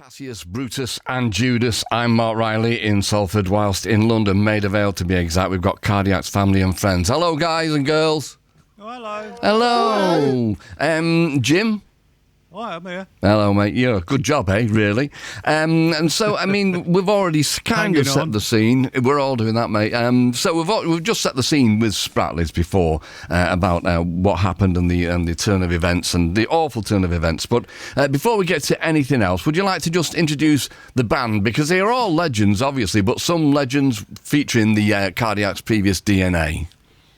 Cassius, Brutus and Judas. I'm Marc Riley in Salford, whilst in London, Maida, Vale to be exact. We've got Cardiac's family and friends. Hello, guys and girls. Oh, hello. Hello. Jim? Hi, I'm here. Hello, mate. Yeah, good job, eh, really? And so, I mean, we've already kind of set the scene. We're all doing that, mate. So we've just set the scene with SETLIST before about what happened and the turn of events and the awful turn of events. But before we get to anything else, would you like to just introduce the band? Because they are all legends, obviously, but some legends featuring the Cardiac's previous DNA.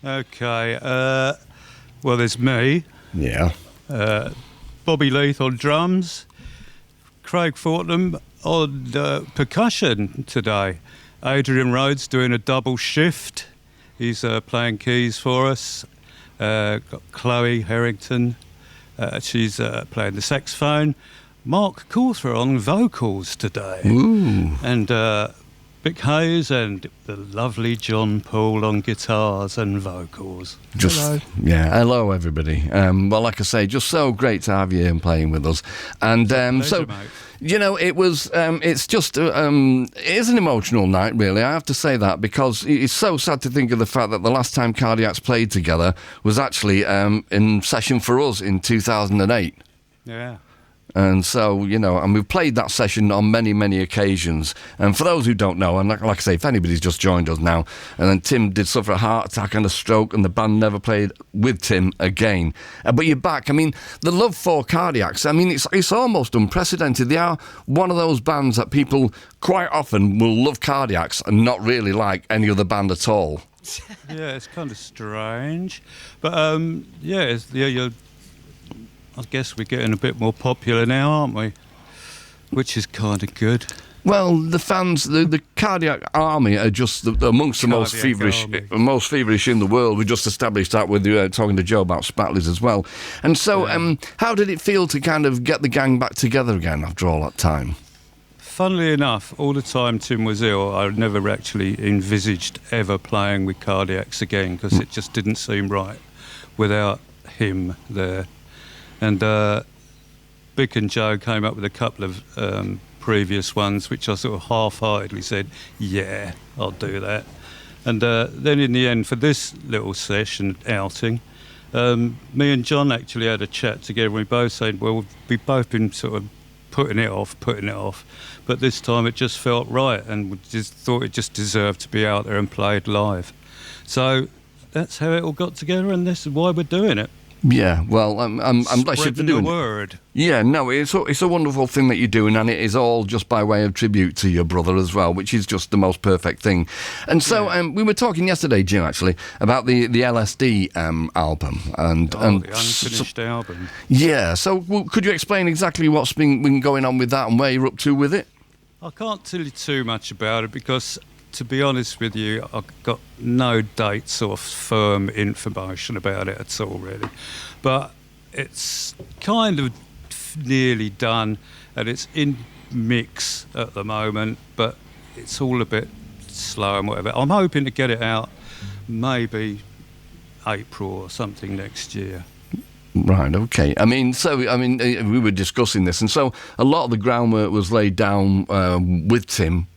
Okay. Well, there's me. Yeah. Bobby Leith on drums, Craig Fortnum on percussion today. Adrian Rhodes doing a double shift. He's playing keys for us. Got Chloe Harrington. She's playing the saxophone. Mark Cawthron on vocals today. Ooh. And Vic Hayes and the lovely John Paul on guitars and vocals. Hello. Yeah, hello everybody. Well, like I say, just so great to have you here playing with us. And Pleasure, mate. you know, it was. It's just. It is an emotional night, really. I have to say that because it's so sad to think of the fact that the last time Cardiac's played together was actually in session for us in 2008. Yeah. And so, you know, and we've played that session on many, many occasions. And for those who don't know, and like I say, if anybody's just joined us now, and then Tim did suffer a heart attack and a stroke, and the band never played with Tim again. But you're back. I mean, the love for Cardiac's, I mean, it's almost unprecedented. They are one of those bands that people quite often will love Cardiac's and not really like any other band at all. Yeah, it's kind of strange. But, I guess we're getting a bit more popular now, aren't we? Which is kind of good. Well, the fans, the Cardiac Army are just amongst the most feverish in the world. We just established that with talking to Joe about SETLIST as well. And so, how did it feel to kind of get the gang back together again after all that time? Funnily enough, all the time Tim was ill, I never actually envisaged ever playing with Cardiac's again because it just didn't seem right without him there. And Vic and Joe came up with a couple of previous ones, which I sort of half-heartedly said, yeah, I'll do that. And then in the end, for this little session outing, me and John actually had a chat together. We both said, well, we've both been sort of putting it off. But this time it just felt right, and we just thought it just deserved to be out there and played live. So that's how it all got together, and this is why we're doing it. Yeah, well, I'm blessed you're doing the word. Yeah, no, it's a wonderful thing that you're doing, and it is all just by way of tribute to your brother as well, which is just the most perfect thing. And so we were talking yesterday, Jim, actually, about the LSD album and the unfinished album. Yeah, so could you explain exactly what's been going on with that and where you're up to with it? I can't tell you too much about it because, to be honest with you, I've got no dates or firm information about it at all, really. But it's kind of nearly done, and it's in mix at the moment, but it's all a bit slow and whatever. I'm hoping to get it out maybe April or something next year. Right, okay. We were discussing this, and so a lot of the groundwork was laid down with Tim.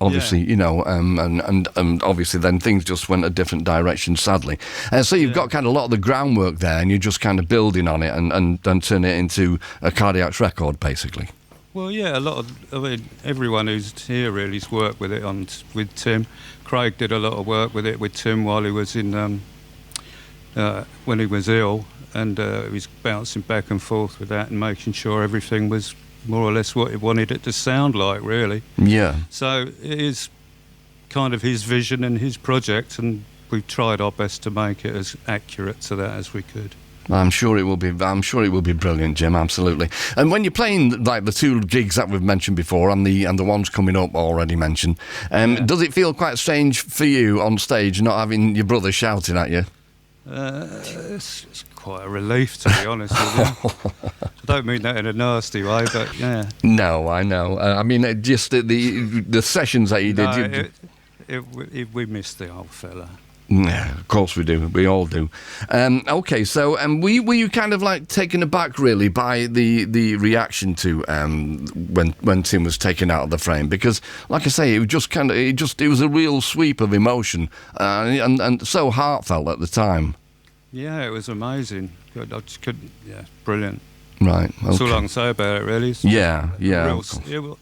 Obviously, you know, and obviously then things just went a different direction, sadly. So you've got kind of a lot of the groundwork there, and you're just kind of building on it and turn it into a Cardiac's record, basically. Well, yeah, everyone who's here really's worked with it with Tim. Craig did a lot of work with it with Tim while he was in when he was ill, and he was bouncing back and forth with that and making sure everything was more or less what he wanted it to sound like, really. Yeah. So it is kind of his vision and his project, and we've tried our best to make it as accurate to that as we could. I'm sure it will be brilliant, Jim. Absolutely. And when you're playing like the two gigs that we've mentioned before, and the ones coming up already mentioned, does it feel quite strange for you on stage not having your brother shouting at you? It's quite a relief, to be honest with you. I don't mean that in a nasty way, but yeah. No, I know. I mean, just the sessions that you did. We missed the old fella. Yeah, of course we do. We all do. Okay, so were you kind of like taken aback really by the reaction to when Tim was taken out of the frame? Because, like I say, it was a real sweep of emotion and so heartfelt at the time. Yeah, it was amazing. I just couldn't. Yeah, brilliant. Right. Okay. That's all I can say about it, really. Yeah.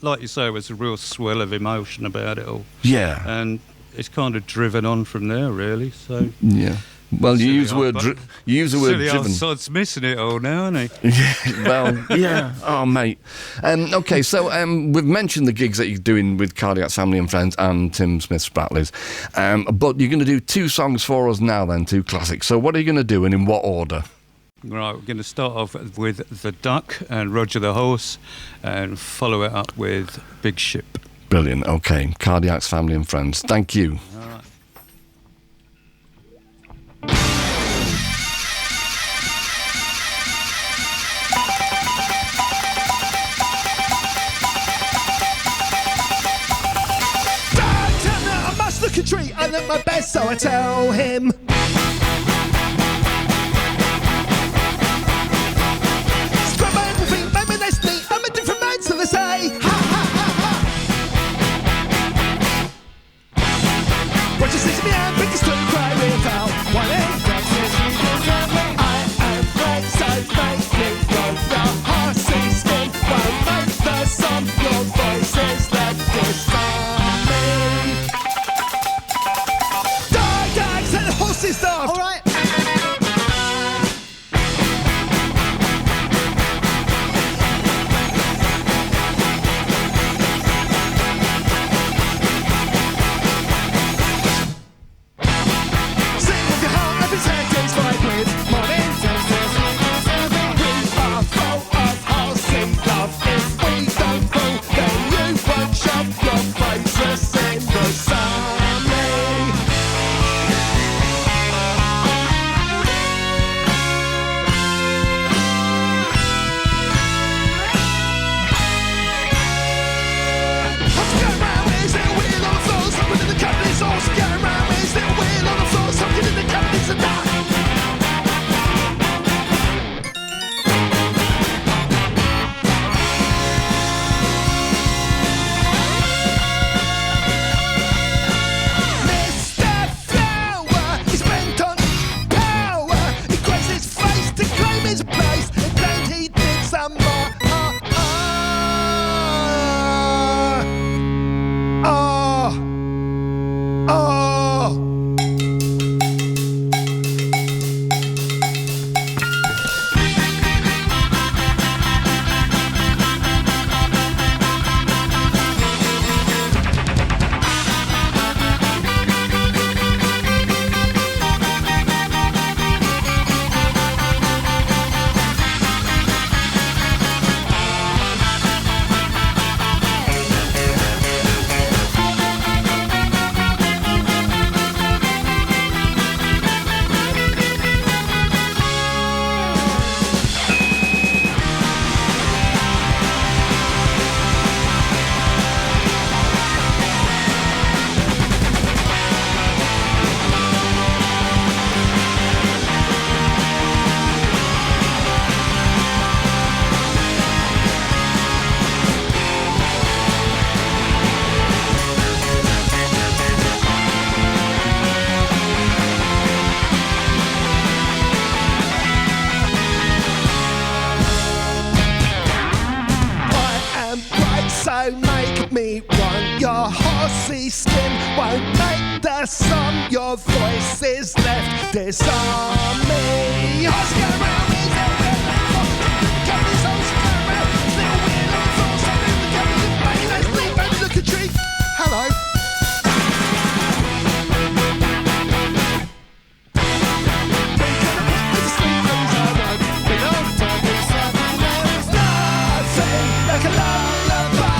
Like you say, it was a real swell of emotion about it all. Yeah. And it's kind of driven on from there, really. So yeah. Well, you use the word driven. Sod's missing it all now, isn't he? Yeah. Well, yeah. Oh, mate. Okay, so we've mentioned the gigs that you're doing with Cardiac's Family and Friends and Tim Smith's Spratlys, but you're going to do 2 songs for us now, then 2 classics. So what are you going to do, and in what order? Right, we're going to start off with The Duck and Roger the Horse, and follow it up with Big Ship. Brilliant. Okay, Cardiac's Family and Friends. Thank you. All right. Dad, tell me I must look a treat. I look my best, so I tell him. Scrub my everything, make me less neat. I'm a different man, so they say. Ha ha ha ha. What you say to me, I'm big as to cry without one end. I am great, so make me roll your horsey skin. Won't make the song, your voices left disarm me. Dog, set the horses off. All right. Sing with your heart, every 10 days fight with morning. We are full of horsey love. If we don't fool, then you won't shove your faces in the sun. Mr. Flower is bent on power. He grabs his face to claim his place, and then he did some more. So make me want your horsey skin. Won't make the song, your voice is left disarm me. Horse get around me, little wheel on the floor, the company's horse get around. Little wheel on the floor, something the company's made. Let's leave, baby, look a tree. Hello. Like a lullaby.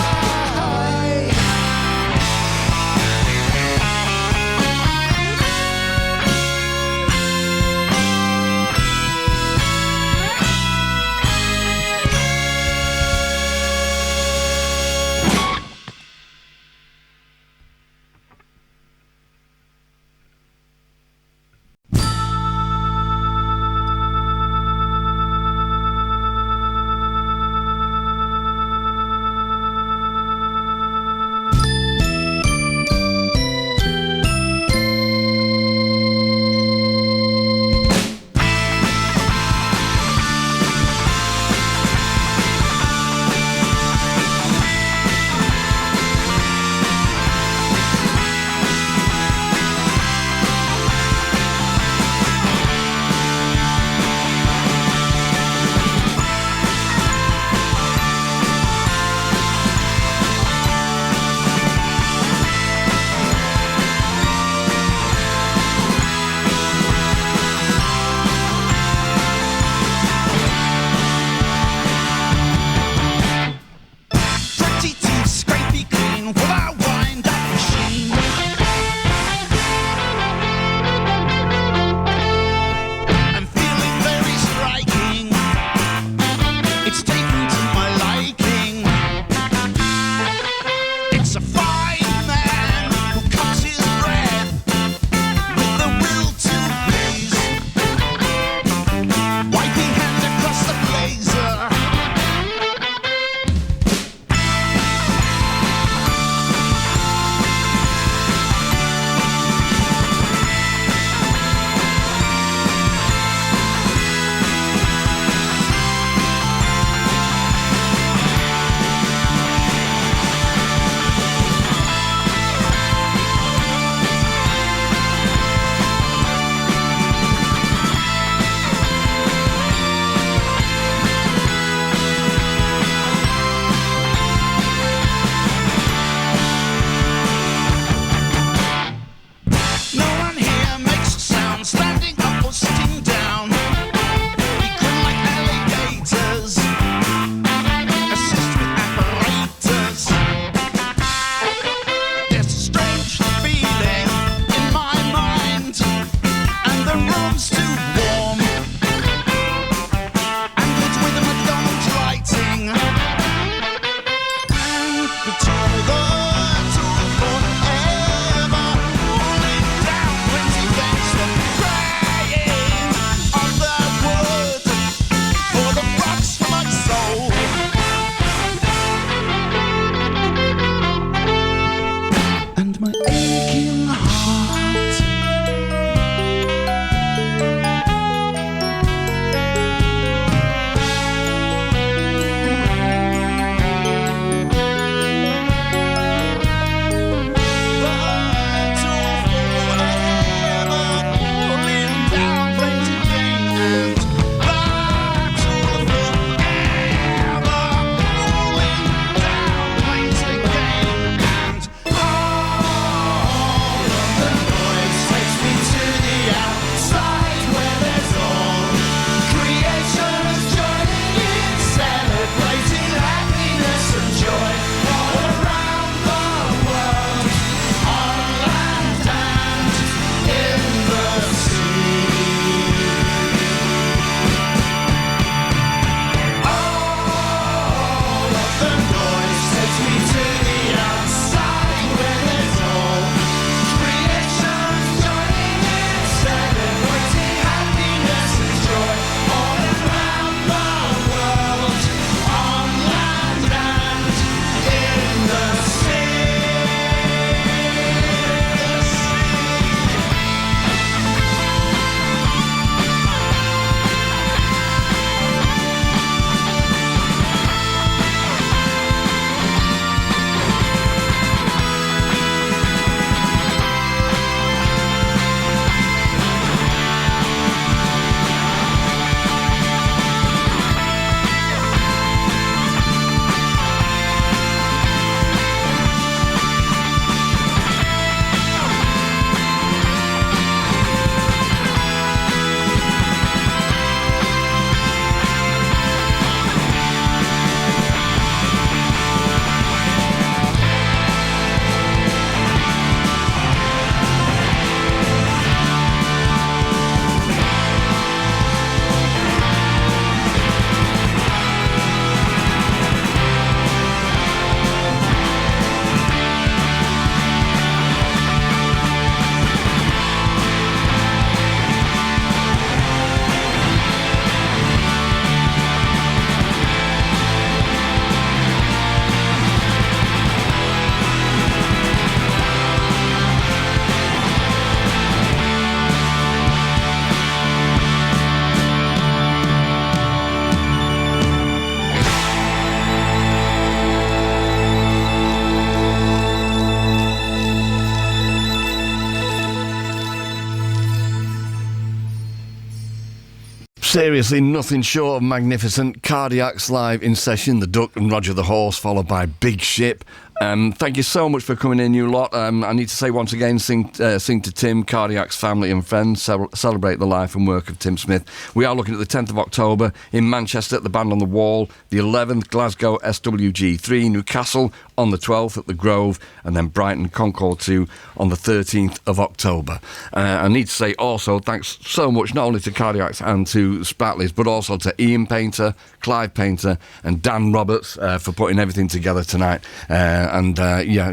Seriously, nothing short of magnificent. Cardiacs live in session, The Duck and Roger the Horse, followed by Big Ship. Thank you so much for coming in, you lot. I need to say once again, sing to Tim, Cardiac's family and friends, celebrate the life and work of Tim Smith. We are looking at the 10th of October in Manchester at the Band on the Wall, the 11th, Glasgow SWG3, Newcastle on the 12th at the Grove, and then Brighton Concord 2 on the 13th of October. I need to say also thanks so much not only to Cardiacs and to Spratley's, but also to Ian Painter, Clive Painter and Dan Roberts for putting everything together tonight.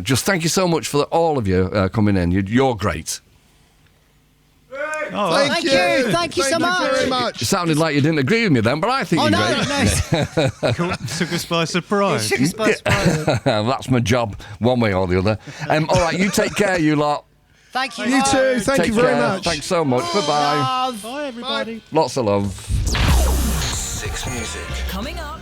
Just thank you so much for all of you coming in. You're great. Oh, thank you. Thank you so much. Thank you very much. It sounded like you didn't agree with me then, but I think you're great. No. Took us by surprise. Took us by surprise. That's my job, one way or the other. All right, you take care, you lot. Thank you. You too. Thank you very much. Thanks so much. Bye-bye. Love. Bye, everybody. Lots of love. 6 Music. Coming up.